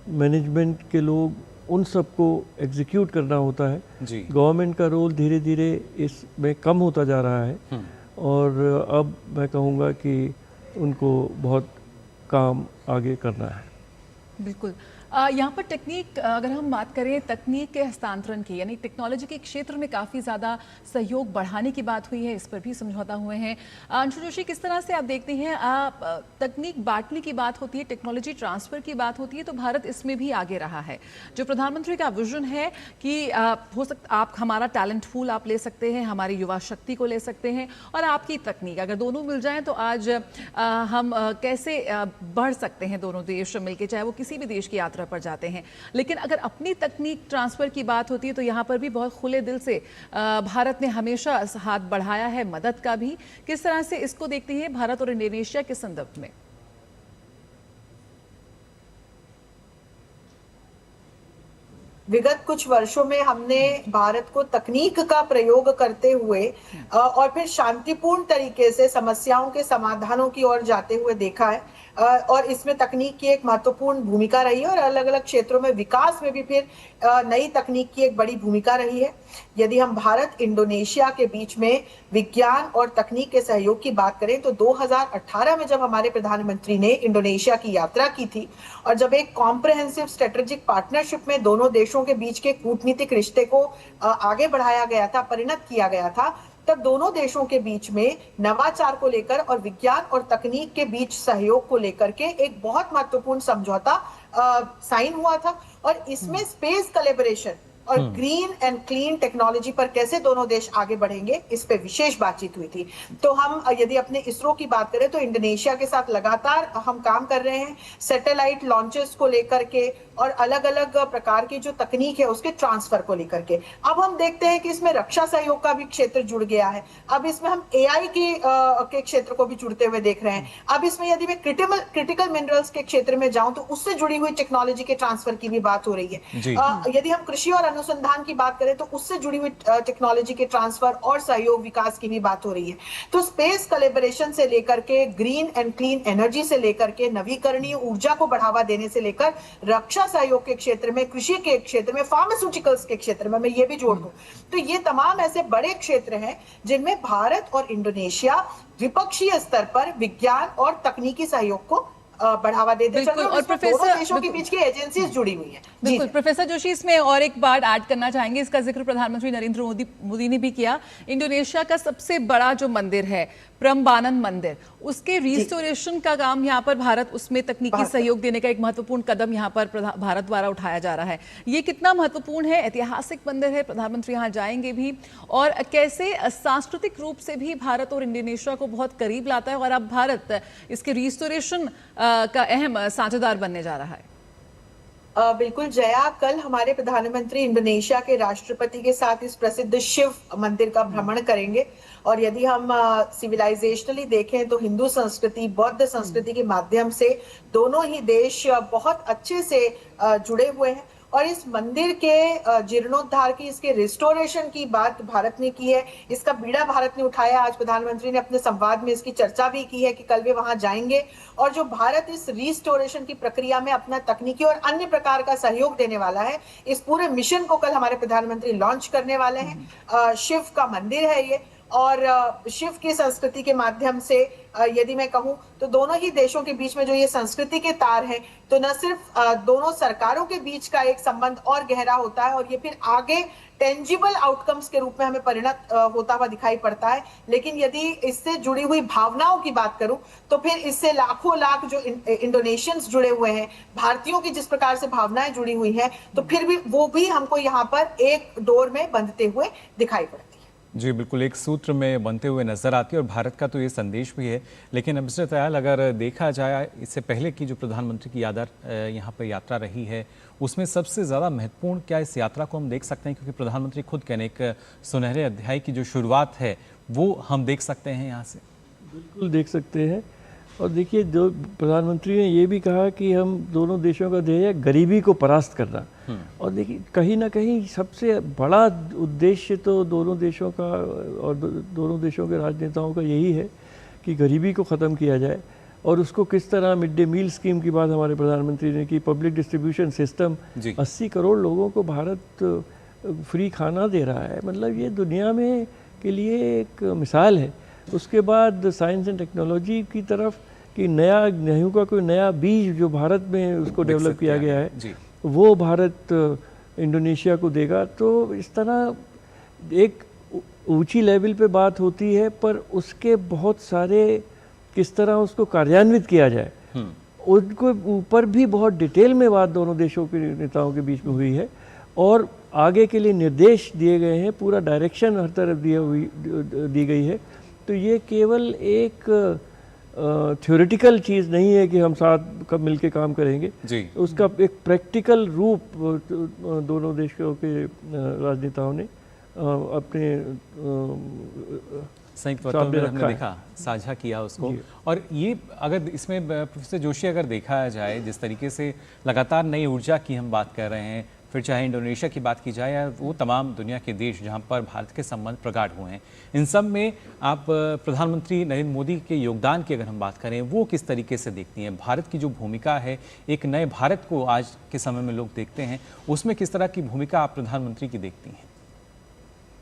management के लोग, उन सबको एग्जीक्यूट करना होता है। गवर्नमेंट का रोल धीरे धीरे इसमें कम होता जा रहा है, और अब मैं कहूँगा कि उनको बहुत काम आगे करना है। बिल्कुल। यहाँ पर टेक्निक, अगर हम बात करें तकनीक के हस्तांतरण की, यानी टेक्नोलॉजी के क्षेत्र में काफ़ी ज़्यादा सहयोग बढ़ाने की बात हुई है, इस पर भी समझौता हुए हैं। अंशु जोशी, किस तरह से आप देखते हैं, तकनीक बांटने की बात होती है, टेक्नोलॉजी ट्रांसफ़र की बात होती है, तो भारत इसमें भी आगे रहा है। जो प्रधानमंत्री का विजन है कि हो सकता आप हमारा टैलेंट पूल आप ले सकते हैं, हमारी युवा शक्ति को ले सकते हैं, और आपकी तकनीक, अगर दोनों मिल जाएँ तो आज हम कैसे बढ़ सकते हैं दोनों देश मिलकर, चाहे वो किसी भी देश की यात्रा पर जाते हैं। लेकिन अगर अपनी तकनीक ट्रांसफर की बात होती है तो यहाँ पर भी बहुत खुले दिल से भारत ने हमेशा हाथ बढ़ाया है, मदद का भी। किस तरह से इसको देखते हैं भारत और इंडोनेशिया के संदर्भ में? विगत कुछ वर्षों में हमने भारत को तकनीक का प्रयोग करते हुए और फिर शांतिपूर्ण तरीके से समस्याओं के समाधानों की ओर जाते हुए देखा है, और इसमें तकनीक की एक महत्वपूर्ण भूमिका रही है, और अलग अलग क्षेत्रों में विकास में भी फिर नई तकनीक की एक बड़ी भूमिका रही है। यदि हम भारत इंडोनेशिया के बीच में विज्ञान और तकनीक के सहयोग की बात करें तो 2018 में जब हमारे प्रधानमंत्री ने इंडोनेशिया की यात्रा की थी, और जब एक कॉम्प्रिहेंसिव स्ट्रेटेजिक पार्टनरशिप में दोनों देशों के बीच के कूटनीतिक रिश्ते को आगे बढ़ाया गया था, परिणत किया गया था, तब दोनों देशों के बीच में नवाचार को लेकर और विज्ञान और तकनीक के बीच सहयोग को लेकर के एक बहुत महत्वपूर्ण समझौता साइन हुआ था। और इसमें स्पेस कोलैबोरेशन और ग्रीन एंड क्लीन टेक्नोलॉजी पर कैसे दोनों देश आगे बढ़ेंगे, इस पे विशेष बातचीत हुई थी। तो हम यदि अपने इसरो की बात करें तो इंडोनेशिया के साथ लगातार हम काम कर रहे हैं, सैटेलाइट लॉन्चेस को लेकर के और अलग अलग प्रकार की जो तकनीक है उसके ट्रांसफर को लेकर के। अब हम देखते हैं कि इसमें रक्षा सहयोग का भी क्षेत्र जुड़ गया है। अब इसमें हम एआई के क्षेत्र को भी जुड़ते हुए देख रहे हैं। अब इसमें यदि मैं क्रिटिकल मिनरल्स के क्षेत्र में जाऊं तो उससे जुड़ी हुई टेक्नोलॉजी के ट्रांसफर की भी बात हो रही है। यदि हम कृषि और अनुसंधान की बात करें तो उससे जुड़ी हुई टेक्नोलॉजी के ट्रांसफर और सहयोग विकास की भी बात हो रही है। तो स्पेस कोलैबोरेशन से लेकर के ग्रीन एंड क्लीन एनर्जी से लेकर के नवीकरणीय ऊर्जा को बढ़ावा देने से लेकर रक्षा सहयोग के क्षेत्र में, कृषि के क्षेत्र में, फार्मास्यूटिकल्स के क्षेत्र में मैं ये भी जोड़ दूं तो ये तमाम ऐसे बड़े क्षेत्र हैं जिनमें भारत और इंडोनेशिया द्विपक्षीय स्तर पर विज्ञान और तकनीकी सहयोग को बढ़ावा देते चल रहे हैं और प्रोफेसर देशों के बीच की एजेंसीज जुड़ी हुई हैं। बिल्कुल प्रोफेसर जोशी, इसमें और एक बात ऐड करना चाहेंगे, इसका जिक्र प्रधानमंत्री नरेंद्र मोदी ने भी किया। इंडोनेशिया का सबसे बड़ा जो मंदिर है प्रम्बानन मंदिर, उसके रिस्टोरेशन का काम यहाँ पर भारत, उसमें तकनीकी सहयोग देने का एक महत्वपूर्ण कदम यहाँ पर भारत द्वारा उठाया जा रहा है। ये कितना महत्वपूर्ण है? ऐतिहासिक मंदिर है, प्रधानमंत्री यहाँ जाएंगे भी, और कैसे सांस्कृतिक रूप से भी भारत और इंडोनेशिया को बहुत करीब लाता है और अब भारत इसके रिस्टोरेशन का अहम साझेदार बनने जा रहा है। बिल्कुल जया, कल हमारे प्रधानमंत्री इंडोनेशिया के राष्ट्रपति के साथ इस प्रसिद्ध शिव मंदिर का भ्रमण करेंगे और यदि हम सिविलाइजेशनली देखें तो हिंदू संस्कृति, बौद्ध संस्कृति के माध्यम से दोनों ही देश बहुत अच्छे से जुड़े हुए हैं और इस मंदिर के जीर्णोद्धार की, इसके रिस्टोरेशन की बात भारत ने की है। इसका बीड़ा भारत ने उठाया। आज प्रधानमंत्री ने अपने संवाद में इसकी चर्चा भी की है कि कल वे वहां जाएंगे और जो भारत इस रिस्टोरेशन की प्रक्रिया में अपना तकनीकी और अन्य प्रकार का सहयोग देने वाला है, इस पूरे मिशन को कल हमारे प्रधानमंत्री लॉन्च करने वाले हैं। शिव का मंदिर है ये और शिव की संस्कृति के माध्यम से यदि मैं कहूं तो दोनों ही देशों के बीच में जो ये संस्कृति के तार हैं, तो न सिर्फ दोनों सरकारों के बीच का एक संबंध और गहरा होता है और ये फिर आगे टेंजिबल आउटकम्स के रूप में हमें परिणत होता हुआ दिखाई पड़ता है। लेकिन यदि इससे जुड़ी हुई भावनाओं की बात करूं तो फिर इससे लाखों लाख जो इंडोनेशियंस जुड़े हुए हैं, भारतीयों की जिस प्रकार से भावनाएं जुड़ी हुई हैं, तो फिर भी वो भी हमको यहाँ पर एक डोर में बंधते हुए दिखाई पड़ती है। जी बिल्कुल, एक सूत्र में बनते हुए नजर आती है और भारत का तो ये संदेश भी है। लेकिन अब तयाल अगर देखा जाए, इससे पहले की जो प्रधानमंत्री की यहाँ पर यात्रा रही है, उसमें सबसे ज़्यादा महत्वपूर्ण क्या इस यात्रा को हम देख सकते हैं? क्योंकि प्रधानमंत्री खुद कहने एक सुनहरे अध्याय की जो शुरुआत है वो हम देख सकते हैं यहाँ से। बिल्कुल देख सकते हैं। और देखिए, जो प्रधानमंत्री ने ये भी कहा कि हम दोनों देशों का ध्येय है गरीबी को परास्त करना। और देखिए, कहीं ना कहीं सबसे बड़ा उद्देश्य तो दोनों देशों का और दोनों देशों के राजनेताओं का यही है कि गरीबी को ख़त्म किया जाए। और उसको किस तरह, मिड डे मील स्कीम की बात हमारे प्रधानमंत्री ने की, पब्लिक डिस्ट्रीब्यूशन सिस्टम, 80 करोड़ लोगों को भारत फ्री खाना दे रहा है। मतलब ये दुनिया में के लिए एक मिसाल है। उसके बाद साइंस एंड टेक्नोलॉजी की तरफ कि नया गेहूं का कोई नया बीज जो भारत में उसको डेवलप किया गया है, वो भारत इंडोनेशिया को देगा। तो इस तरह एक ऊंची लेवल पे बात होती है, पर उसके बहुत सारे किस तरह उसको कार्यान्वित किया जाए, उनको ऊपर भी बहुत डिटेल में बात दोनों देशों के नेताओं के बीच में हुई है और आगे के लिए निर्देश दिए गए हैं, पूरा डायरेक्शन हर तरफ दी गई है। तो ये केवल एक थ्योरेटिकल चीज़ नहीं है कि हम साथ कब मिलके काम करेंगे जी। उसका एक प्रैक्टिकल रूप दोनों देशों के राजनेताओं ने अपने संयुक्त वक्तव्य में हमने देखा, साझा किया उसको। और ये अगर इसमें प्रोफेसर जोशी अगर देखा जाए, जिस तरीके से लगातार नई ऊर्जा की हम बात कर रहे हैं, फिर चाहे इंडोनेशिया की बात की जाए या वो तमाम दुनिया के देश जहां पर भारत के संबंध प्रगाढ़ हुए हैं, इन सब में आप प्रधानमंत्री नरेंद्र मोदी के योगदान की अगर हम बात करें, वो किस तरीके से देखती हैं? भारत की जो भूमिका है, एक नए भारत को आज के समय में लोग देखते हैं, उसमें किस तरह की भूमिका आप प्रधानमंत्री की देखती हैं?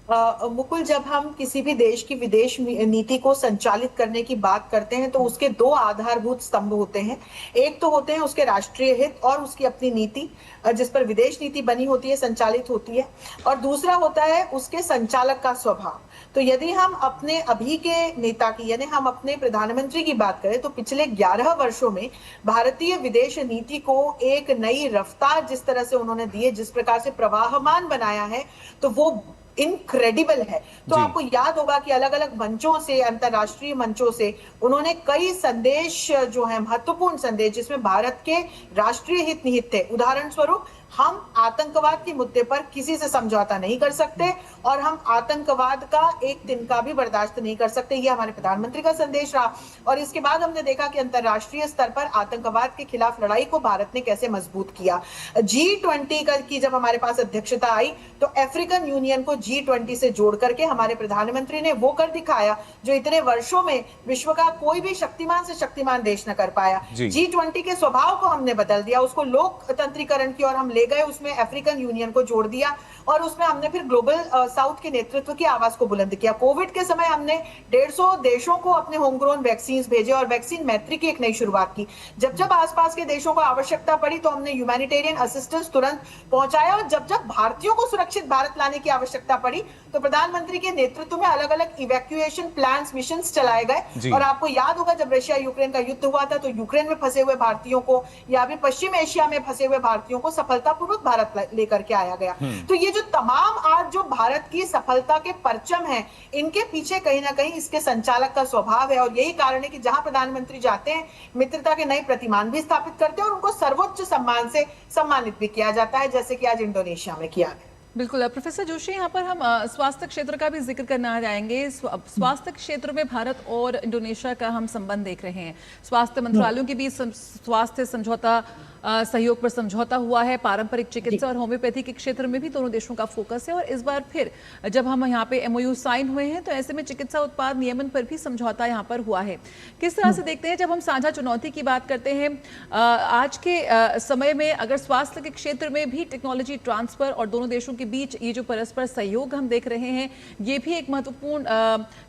मुकुल, जब हम किसी भी देश की विदेश नीति को संचालित करने की बात करते हैं तो उसके दो आधारभूत स्तंभ होते हैं। एक तो होते हैं उसके राष्ट्रीय हित और उसकी अपनी नीति, जिस पर विदेश नीति बनी होती है, संचालित होती है, और दूसरा होता है उसके संचालक का स्वभाव। तो यदि हम अपने अभी के नेता की, यानी हम अपने प्रधानमंत्री की बात करें, तो पिछले 11 वर्षों में भारतीय विदेश नीति को एक नई रफ्तार जिस तरह से उन्होंने दी है, जिस प्रकार से प्रवाहमान बनाया है, तो वो इनक्रेडिबल है। तो आपको याद होगा कि अलग अलग मंचों से, अंतरराष्ट्रीय मंचों से उन्होंने कई संदेश जो है, महत्वपूर्ण संदेश, जिसमें भारत के राष्ट्रीय हित निहित थे। उदाहरण स्वरूप, हम आतंकवाद के मुद्दे पर किसी से समझौता नहीं कर सकते और हम आतंकवाद का एक तिनका भी बर्दाश्त नहीं कर सकते, ये हमारे प्रधानमंत्री का संदेश रहा। और इसके बाद हमने देखा कि अंतरराष्ट्रीय स्तर पर आतंकवाद के खिलाफ लड़ाई को भारत ने कैसे मजबूत किया। G20 की जब हमारे पास अध्यक्षता आई तो अफ्रीकन यूनियन को G20 से जोड़ करके हमारे प्रधानमंत्री ने वो कर दिखाया जो इतने वर्षों में विश्व का कोई भी शक्तिमान से शक्तिमान देश न कर पाया। G20 के स्वभाव को हमने बदल दिया, उसको लोकतंत्रीकरण की और हम ले गए, उसमें अफ्रीकन यूनियन को जोड़ दिया और उसमें हमने फिर ग्लोबल साउथ के नेतृत्व की आवाज को बुलंद किया। कोविड के समय हमने 150 देशों को अपने होम ग्रोन वैक्सीन भेजे और वैक्सीन मैत्री की एक नई शुरुआत की। जब जब आसपास के देशों को आवश्यकता पड़ी तो हमने ह्यूमैनिटेरियन असिस्टेंस तुरंत पहुंचाया, और जब जब भारतीयों को सुरक्षित भारत लाने की आवश्यकता पड़ी तो प्रधानमंत्री के नेतृत्व में अलग अलग इवैक्यूएशन प्लान्स, मिशन चलाए गए। और आपको याद होगा जब रशिया यूक्रेन का युद्ध हुआ था तो यूक्रेन में फंसे हुए भारतीयों को या अभी पश्चिम एशिया में फंसे हुए भारतीयों को सफलतापूर्वक भारत लेकर के आया गया। तो ये जो तमाम आज जो भारत की सफलता के परचम हैं, इनके पीछे कहीं ना कहीं इसके संचालक का स्वभाव है। और यही कारण है कि जहां प्रधानमंत्री जाते हैं, मित्रता के नए प्रतिमान भी स्थापित करते हैं और उनको सर्वोच्च सम्मान से सम्मानित भी किया जाता है, जैसे कि आज इंडोनेशिया में किया गया। बिल्कुल। प्रोफेसर जोशी, यहाँ पर हम स्वास्थ्य क्षेत्र का भी जिक्र करना चाहेंगे। स्वास्थ्य क्षेत्र में भारत और इंडोनेशिया का हम संबंध देख रहे हैं। स्वास्थ्य मंत्रालयों के बीच स्वास्थ्य समझौता, सहयोग पर समझौता हुआ है। पारंपरिक चिकित्सा और होम्योपैथी के क्षेत्र में भी दोनों देशों का फोकस है। और इस बार फिर जब हम यहाँ पे MOU साइन हुए हैं तो ऐसे में चिकित्सा उत्पाद नियमन पर भी समझौता यहाँ पर हुआ है। किस तरह से देखते हैं जब हम साझा चुनौती की बात करते हैं आज के समय में, अगर स्वास्थ्य के क्षेत्र में भी टेक्नोलॉजी ट्रांसफर और दोनों देशों के बीच ये जो परस्पर सहयोग हम देख रहे हैं, ये भी एक महत्वपूर्ण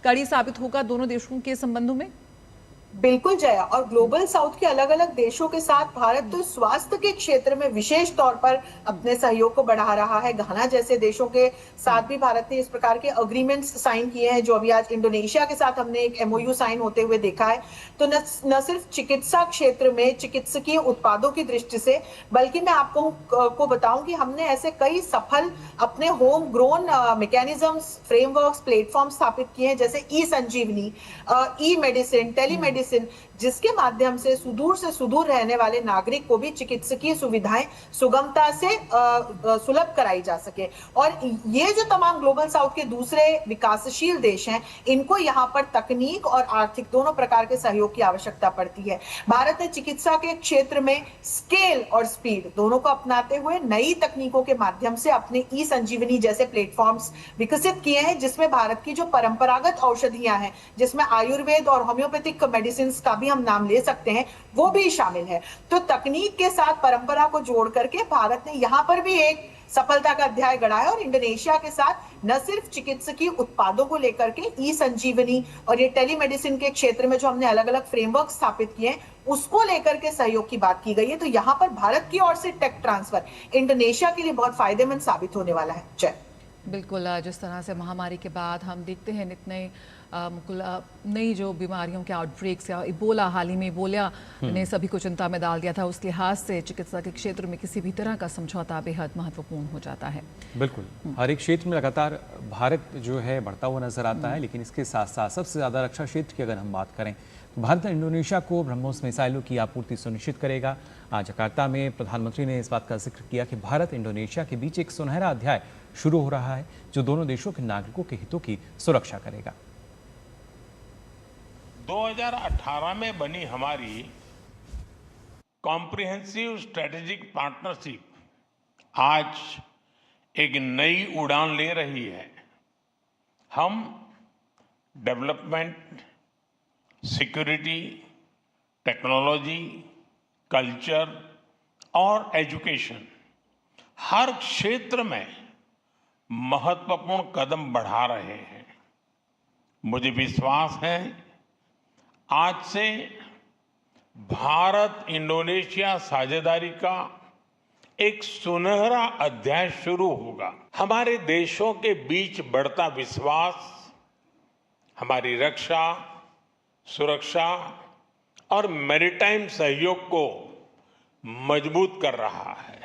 कड़ी साबित होगा दोनों देशों के संबंधों में? बिल्कुल जया, और ग्लोबल साउथ के अलग अलग देशों के साथ भारत तो स्वास्थ्य के क्षेत्र में विशेष तौर पर अपने सहयोग को बढ़ा रहा है। घाना जैसे देशों के साथ भी भारत ने इस प्रकार के अग्रीमेंट्स साइन किए हैं, जो अभी आज इंडोनेशिया के साथ हमने एक MOU साइन होते हुए देखा है। तो न सिर्फ चिकित्सा क्षेत्र में चिकित्सकीय उत्पादों की दृष्टि से, बल्कि मैं आपको बताऊं कि हमने ऐसे कई सफल अपने home grown mechanisms, frameworks, platform स्थापित किए हैं, जैसे ई-संजीवनी, ई-मेडिसिन, टेलीमेडिसिन, जिसके माध्यम से सुदूर रहने वाले नागरिक को भी चिकित्सकीय सुविधाएं सुगमता से सुलभ कराई जा सके। और ये जो तमाम ग्लोबल साउथ के दूसरे विकासशील देश हैं, इनको यहाँ पर तकनीक और आर्थिक दोनों प्रकार के सहयोग की आवश्यकता पड़ती है। भारत ने चिकित्सा के क्षेत्र में स्केल और स्पीड दोनों को अपनाते हुए नई तकनीकों के माध्यम से अपने ई-संजीवनी जैसे प्लेटफॉर्म्स विकसित किए हैं, जिसमें भारत की जो परंपरागत औषधियां हैं, जिसमें आयुर्वेद और होम्योपैथिक मेडिसिन का भी हम नाम ले सकते हैं, वो भी शामिल है। तो तकनीक के साथ परंपरा को जोड़ करके भारत ने यहां पर भी एक सफलता का अध्याय गढ़ा है। और इंडोनेशिया के साथ न सिर्फ चिकित्सकीय उत्पादों को लेकर के ई-संजीवनी और ये टेलीमेडिसिन के क्षेत्र में जो हमने अलग अलग फ्रेमवर्क स्थापित किए हैं, उसको लेकर के सहयोग की बात की गई है। तो यहां पर भारत की ओर से टेक ट्रांसफर इंडोनेशिया के लिए बहुत फायदेमंद साबित होने वाला है। जय। बिल्कुल। जिस तरह से महामारी के बाद हम देखते हैं नित नए नई जो बीमारियों के आउटब्रेक्स, या इबोला, हाल ही में इबोला ने सभी को चिंता में डाल दिया था, उस लिहाज से चिकित्सा के क्षेत्र में किसी भी तरह का समझौता बेहद महत्वपूर्ण हो जाता है। बिल्कुल। हर एक क्षेत्र में लगातार भारत जो है बढ़ता हुआ नजर आता है, लेकिन इसके साथ साथ सबसे ज़्यादा रक्षा क्षेत्र की अगर हम बात करें, भारत इंडोनेशिया को ब्रह्मोस मिसाइलों की आपूर्ति सुनिश्चित करेगा। आज जकार्ता में प्रधानमंत्री ने इस बात का जिक्र किया कि भारत इंडोनेशिया के बीच एक सुनहरा अध्याय शुरू हो रहा है, जो दोनों देशों के नागरिकों के हितों की सुरक्षा करेगा। 2018 में बनी हमारी कॉम्प्रिहेंसिव स्ट्रेटेजिक पार्टनरशिप आज एक नई उड़ान ले रही है। हम डेवलपमेंट, सिक्योरिटी, टेक्नोलॉजी, कल्चर और एजुकेशन, हर क्षेत्र में महत्वपूर्ण कदम बढ़ा रहे हैं। मुझे विश्वास है आज से भारत इंडोनेशिया साझेदारी का एक सुनहरा अध्याय शुरू होगा। हमारे देशों के बीच बढ़ता विश्वास हमारी रक्षा, सुरक्षा और मैरीटाइम सहयोग को मजबूत कर रहा है।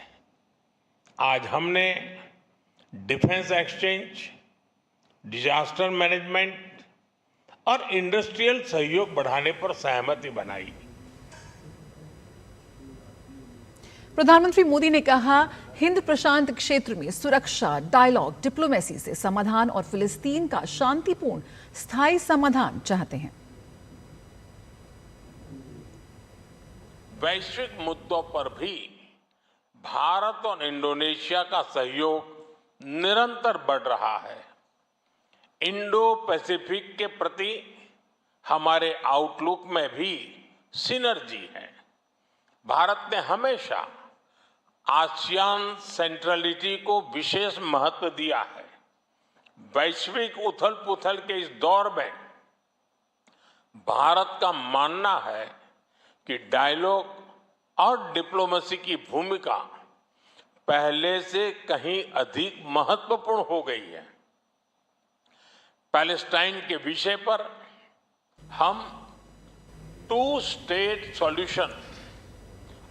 आज हमने डिफेंस एक्सचेंज, डिजास्टर मैनेजमेंट और इंडस्ट्रियल सहयोग बढ़ाने पर सहमति बनाई। प्रधानमंत्री मोदी ने कहा, हिंद प्रशांत क्षेत्र में सुरक्षा, डायलॉग, डिप्लोमेसी से समाधान और फिलिस्तीन का शांतिपूर्ण स्थायी समाधान चाहते हैं। वैश्विक मुद्दों पर भी भारत और इंडोनेशिया का सहयोग निरंतर बढ़ रहा है। इंडो पैसिफिक के प्रति हमारे आउटलुक में भी सिनर्जी है। भारत ने हमेशा आसियान सेंट्रलिटी को विशेष महत्व दिया है। वैश्विक उथल-पुथल के इस दौर में भारत का मानना है कि डायलॉग और डिप्लोमेसी की भूमिका पहले से कहीं अधिक महत्वपूर्ण हो गई है। पैलेस्टाइन के विषय पर हम 2 स्टेट सॉल्यूशन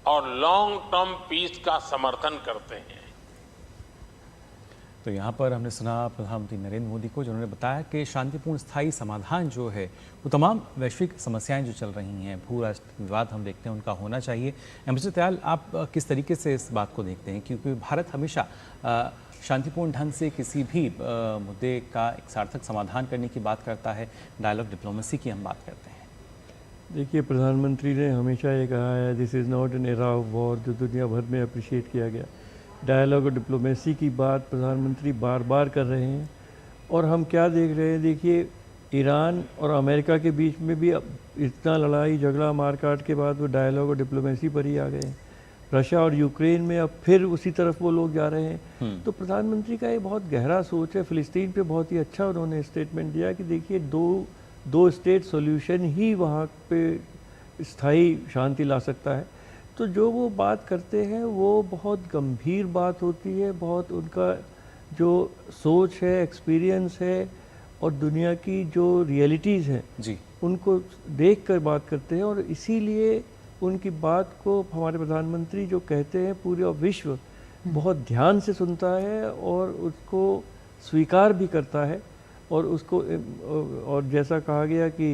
और लॉन्ग टर्म पीस का समर्थन करते हैं। तो यहाँ पर हमने सुना प्रधानमंत्री नरेंद्र मोदी को, जिन्होंने बताया कि शांतिपूर्ण स्थायी समाधान जो है वो तमाम वैश्विक समस्याएं जो चल रही हैं, भू राष्ट्र विवाद हम देखते हैं, उनका होना चाहिए। एम्बेसडर दयाल, आप किस तरीके से इस बात को देखते हैं, क्योंकि भारत हमेशा शांतिपूर्ण ढंग से किसी भी मुद्दे का एक सार्थक समाधान करने की बात करता है, डायलॉग डिप्लोमेसी की हम बात करते हैं। देखिए, प्रधानमंत्री ने हमेशा ये कहा है, this is not an era of war, जो दुनिया भर में अप्रिशिएट किया गया। डायलॉग और डिप्लोमेसी की बात प्रधानमंत्री बार बार कर रहे हैं। और हम क्या देख रहे हैं, देखिए ईरान और अमेरिका के बीच में भी अब इतना लड़ाई झगड़ा मारकाट के बाद वो डायलॉग और डिप्लोमेसी पर ही आ गए हैं। रशिया और यूक्रेन में अब फिर उसी तरफ वो लोग जा रहे हैं। तो प्रधानमंत्री का ये बहुत गहरा सोच है। फ़िलिस्तीन पे बहुत ही अच्छा उन्होंने स्टेटमेंट दिया कि देखिए दो स्टेट सॉल्यूशन ही वहाँ पे स्थायी शांति ला सकता है। तो जो वो बात करते हैं वो बहुत गंभीर बात होती है, बहुत उनका जो सोच है, एक्सपीरियंस है और दुनिया की जो रियलिटीज़ हैं जी, उनको देख कर बात करते हैं। और इसीलिए उनकी बात को हमारे प्रधानमंत्री जो कहते हैं पूरे विश्व बहुत ध्यान से सुनता है और उसको स्वीकार भी करता है। और उसको और जैसा कहा गया कि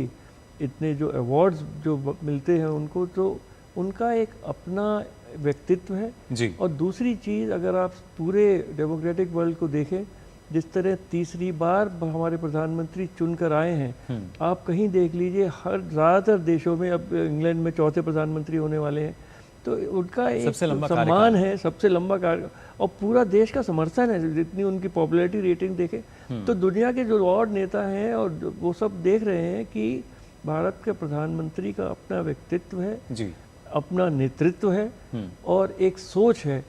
इतने जो अवार्ड्स जो मिलते हैं उनको, तो उनका एक अपना व्यक्तित्व है जी। और दूसरी चीज़, अगर आप पूरे डेमोक्रेटिक वर्ल्ड को देखें, जिस तरह तीसरी बार हमारे प्रधानमंत्री चुनकर आए हैं, आप कहीं देख लीजिए, हर ज़्यादातर देशों में, अब इंग्लैंड में चौथे प्रधानमंत्री होने वाले हैं, तो उनका एक सम्मान है, सबसे लंबा कार्य, और पूरा देश का समर्थन है। जितनी उनकी पॉपुलैरिटी रेटिंग देखें तो दुनिया के जो और नेता हैं और वो सब देख रहे हैं कि भारत के प्रधानमंत्री का अपना व्यक्तित्व है जी, अपना नेतृत्व है और एक सोच है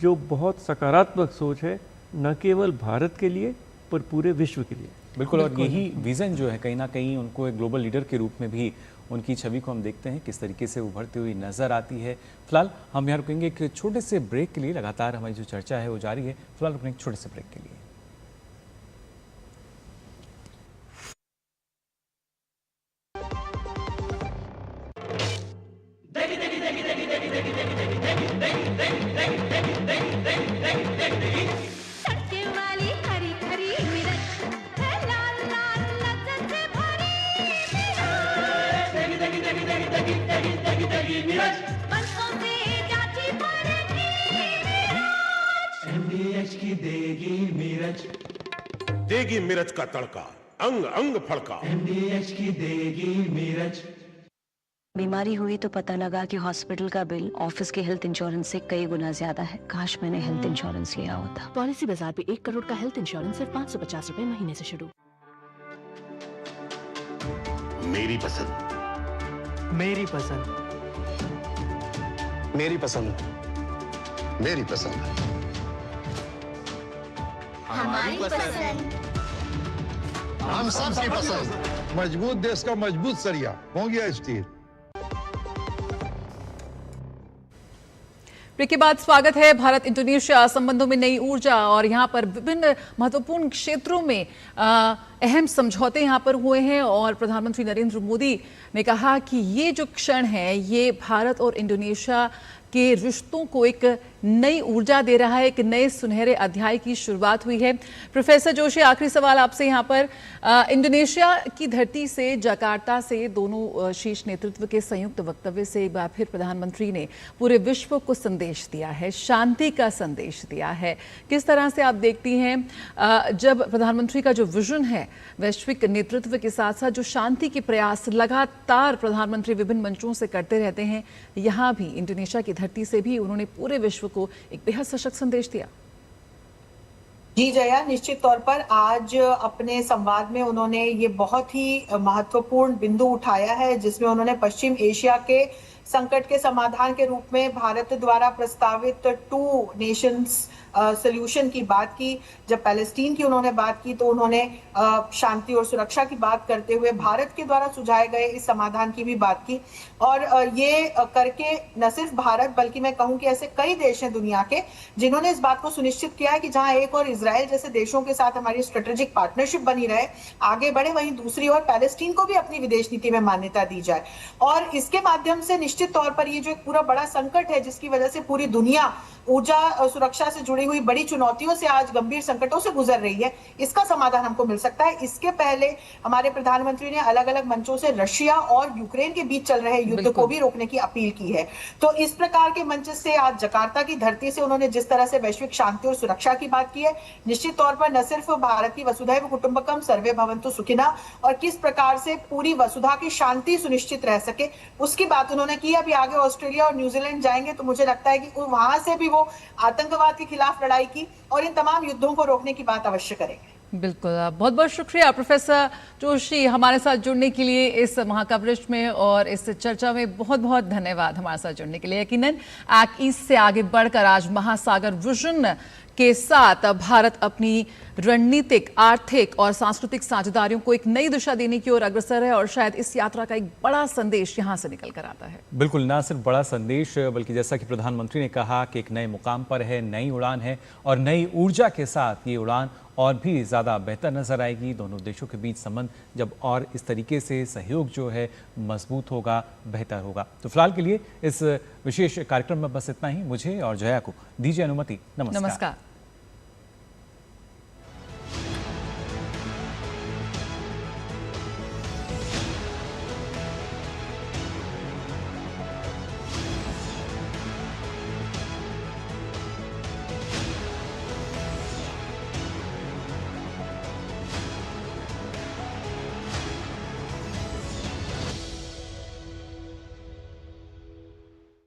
जो बहुत सकारात्मक सोच है, न केवल भारत के लिए पर पूरे विश्व के लिए। बिल्कुल। और यही विज़न जो है, कहीं ना कहीं उनको एक ग्लोबल लीडर के रूप में भी उनकी छवि को हम देखते हैं किस तरीके से उभरती हुई नज़र आती है। फिलहाल हम यहाँ रुकेंगे एक छोटे से ब्रेक के लिए। लगातार हमारी जो चर्चा है वो जारी है। फिलहाल रुकेंगे एक छोटे से ब्रेक के लिए। देगी मिर्च का तड़का, अंग अंग फड़का। MDH की देगी मिर्च। बीमारी हुई तो पता लगा कि हॉस्पिटल का बिल ऑफिस के हेल्थ इंश्योरेंस से कई गुना ज्यादा है। काश मैंने हेल्थ इंश्योरेंस लिया होता। पॉलिसी बाजार पे 1 करोड़ का हेल्थ इंश्योरेंस सिर्फ 550 रुपए महीने से शुरू। मेरी पसंद, मेरी पसंद, मेरी पसंद, मेरी पसंद। हमारी पसंद। हम सबकी पसंद। मजबूत देश का मजबूत सरिया हो गया स्टील। ब्रेक के बाद स्वागत है। भारत इंडोनेशिया संबंधों में नई ऊर्जा और यहाँ पर विभिन्न महत्वपूर्ण क्षेत्रों में अहम समझौते यहाँ पर हुए हैं और प्रधानमंत्री नरेंद्र मोदी ने कहा कि ये जो क्षण है ये भारत और इंडोनेशिया के रिश्तों को एक नई ऊर्जा दे रहा है, एक नए सुनहरे अध्याय की शुरुआत हुई है। प्रोफेसर जोशी, आखिरी सवाल आपसे यहाँ पर, इंडोनेशिया की धरती से, जकार्ता से दोनों शीर्ष नेतृत्व के संयुक्त वक्तव्य से एक बार फिर प्रधानमंत्री ने पूरे विश्व को संदेश दिया है, शांति का संदेश दिया है। किस तरह से आप देखती हैं जब प्रधानमंत्री का जो विजन है वैश्विक नेतृत्व के साथ साथ जो शांति के प्रयास लगातार प्रधानमंत्री विभिन्न मंचों से करते रहते हैं, यहाँ भी इंडोनेशिया की धरती से भी उन्होंने पूरे विश्व को एक बेहद सशक्त संदेश दिया? जी जया, निश्चित तौर पर आज अपने संवाद में उन्होंने ये बहुत ही महत्वपूर्ण बिंदु उठाया है जिसमें उन्होंने पश्चिम एशिया के संकट के समाधान के रूप में भारत द्वारा प्रस्तावित 2 नेशंस सॉल्यूशन की बात की। जब पैलेस्टीन की उन्होंने बात की तो उन्होंने शांति और सुरक्षा की बात करते हुए भारत के द्वारा सुझाए गए इस समाधान की भी बात की। और ये करके न सिर्फ भारत बल्कि मैं कहूं कि ऐसे कई देश हैं दुनिया के जिन्होंने इस बात को सुनिश्चित किया है कि जहां एक और इजराइल जैसे देशों के साथ हमारी स्ट्रेटेजिक पार्टनरशिप बनी रहे, आगे बढ़े, वहीं दूसरी ओर पैलेस्टीन को भी अपनी विदेश नीति में मान्यता दी जाए। और इसके माध्यम से निश्चित तौर पर ये जो एक पूरा बड़ा संकट है जिसकी वजह से पूरी दुनिया ऊर्जा सुरक्षा से जुड़ी हुई बड़ी चुनौतियों से आज गंभीर संकटों से गुजर रही है, इसका समाधान हमको मिल सकता है। इसके पहले हमारे प्रधानमंत्री ने अलग अलग मंचों से रशिया और यूक्रेन के बीच चल रहे युद्ध को भी रोकने की अपील की है। तो इस प्रकार के मंच से आज जकार्ता की धरती से उन्होंने जिस तरह से वैश्विक शांति और सुरक्षा की बात की है, निश्चित तौर पर न सिर्फ भारत की वसुधैव कुटुंबकम सर्वे भवन्तु सुखिनः और किस प्रकार से पूरी वसुधा की शांति सुनिश्चित रह सके उसकी बात उन्होंने की। अभी आगे ऑस्ट्रेलिया और न्यूजीलैंड जाएंगे तो मुझे लगता है कि वहां से भी वो आतंकवाद के खिलाफ लड़ाई की और इन तमाम युद्धों को रोकने की बात अवश्य करेंगे। बिल्कुल, बहुत बहुत शुक्रिया प्रोफेसर जोशी हमारे साथ जुड़ने के लिए इस महाकवरेज में और इस चर्चा में। बहुत बहुत धन्यवाद हमारे साथ जुड़ने के लिए। यकीनन एक्ट ईस्ट से आगे बढ़कर आज महासागर विजन के साथ भारत अपनी रणनीतिक, आर्थिक और सांस्कृतिक साझेदारियों को एक नई दिशा देने की ओर अग्रसर है और शायद इस यात्रा का एक बड़ा संदेश यहां से निकल कर आता है। बिल्कुल, ना सिर्फ बड़ा संदेश बल्कि जैसा कि प्रधानमंत्री ने कहा कि एक नए मुकाम पर है, नई उड़ान है और नई ऊर्जा के साथ ये उड़ान और भी ज़्यादा बेहतर नजर आएगी। दोनों देशों के बीच संबंध जब और इस तरीके से सहयोग जो है मजबूत होगा, बेहतर होगा। तो फिलहाल के लिए इस विशेष कार्यक्रम में बस इतना ही। मुझे और जया को दीजिए अनुमति। नमस्कार।